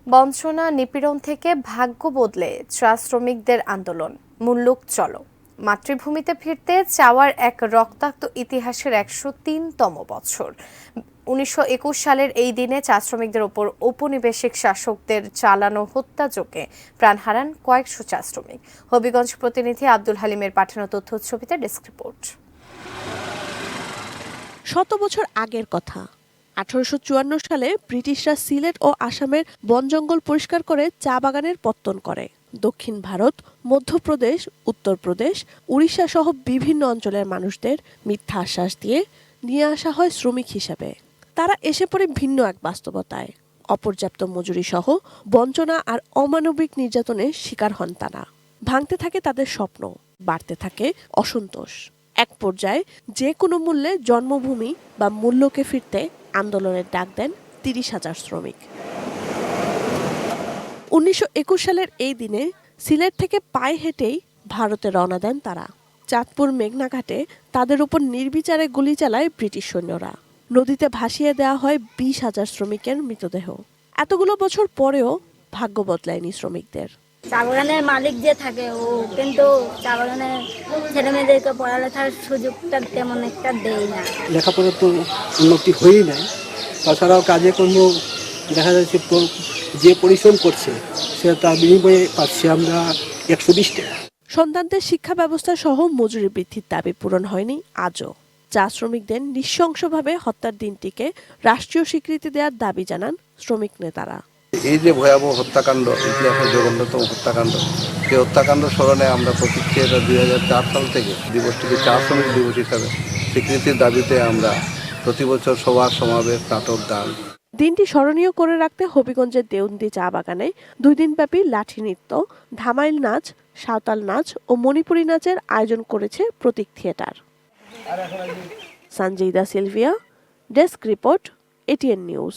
বঞ্চনা নিপীড়ন থেকে ভাগ্য বদলে চা শ্রমিকদের আন্দোলন মুল্লুক চলো মাতৃভূমিতে ফিরতে চাওয়ার এক রক্তাক্ত ইতিহাসের 103তম বছর। 1921 সালের এই দিনে চা শ্রমিকদের ওপর ঔপনিবেশিক শাসকদের চালানো হত্যাযজ্ঞে প্রাণ হারান কয়েকশো চা শ্রমিক। হবিগঞ্জ প্রতিনিধি আব্দুল হালিমের পাঠানো তথ্য ছবিতে ডেস্ক রিপোর্ট। শত বছর আগের কথা। 1854 সালে ব্রিটিশরা সিলেট ও আসামের বন জঙ্গল পরিষ্কার করে চা বাগানের পত্তন করে। দক্ষিণ ভারত, মধ্যপ্রদেশ, উত্তরপ্রদেশ, উড়িষ্যা সহ বিভিন্ন অঞ্চলের মানুষদের মিথ্যা আশ্বাস দিয়ে নিয়ে আসা হয় শ্রমিক হিসেবে। তারা এসে পড়ে ভিন্ন এক বাস্তবতায়। অপর্যাপ্ত মজুরি সহ বঞ্চনা আর অমানবিক নির্যাতনের শিকার হন তারা। ভাঙতে থাকে তাদের স্বপ্ন, বাড়তে থাকে অসন্তোষ। এক পর্যায়ে যে কোনো মূল্যে জন্মভূমি বা মূল্যকে ফিরতে আন্দোলনের ডাক দেন 30,000 শ্রমিক। 1921 সালের এই দিনে সিলেট থেকে পায়ে হেঁটেই ভারতে রওনা দেন তারা। চাঁদপুর মেঘনা ঘাটে তাদের উপর নির্বিচারে গুলি চালায় ব্রিটিশ সৈন্যরা। নদীতে ভাসিয়ে দেওয়া হয় 20,000 শ্রমিকের মৃতদেহ। এতগুলো বছর পরেও ভাগ্য বদলায়নি শ্রমিকদের। চা বাগানের মালিক যে থাকে ও কিন্তু চা বাগানের ছেলে মেয়েদেরকে পড়ালেখার সুযোগটা তেমন একটা দেয় না। লেখাপড়া তো উন্নতি হয়েই নাই, তাছাড়াও কাজে কর্ম দেখা যাচ্ছে যে পরিশ্রম করছে সেটা তার বিনিময়ে পাচ্ছি আমরা 120 টাকা। সন্তানদের শিক্ষা ব্যবস্থা সহ মজুরি বৃদ্ধির দাবি পূরণ হয়নি আজও। চা শ্রমিকদের নৃশংসভাবে হত্যার দিনটিকে রাষ্ট্রীয় স্বীকৃতি দেওয়ার দাবি জানান শ্রমিক নেতারা। এই যে ভয়াবহ হত্যাকাণ্ড, ইতিহাসের জঘন্যতম হত্যাকাণ্ড, সেই হত্যাকাণ্ড স্মরণে আমরা প্রতিক্রিয়াটা 2004 সাল থেকে দিবসটিকে চা শ্রমিক দিবস হিসাবে স্বীকৃতির দাবিতে আমরা প্রতি বছর সভা সমাবেশ, নাটক, গান। দিনটি স্মরণীয় করে রাখতে হবিগঞ্জের দেউন্দি চা বাগানে 2 দিনব্যাপী লাঠি নৃত্য, ধামাইল নাচ, সাঁওতাল নাচ ও মণিপুরী নাচের আয়োজন করেছে প্রতীক থিয়েটার। সঞ্জয়দা সিলভিয়া, ডেস্ক রিপোর্ট, ATN নিউজ।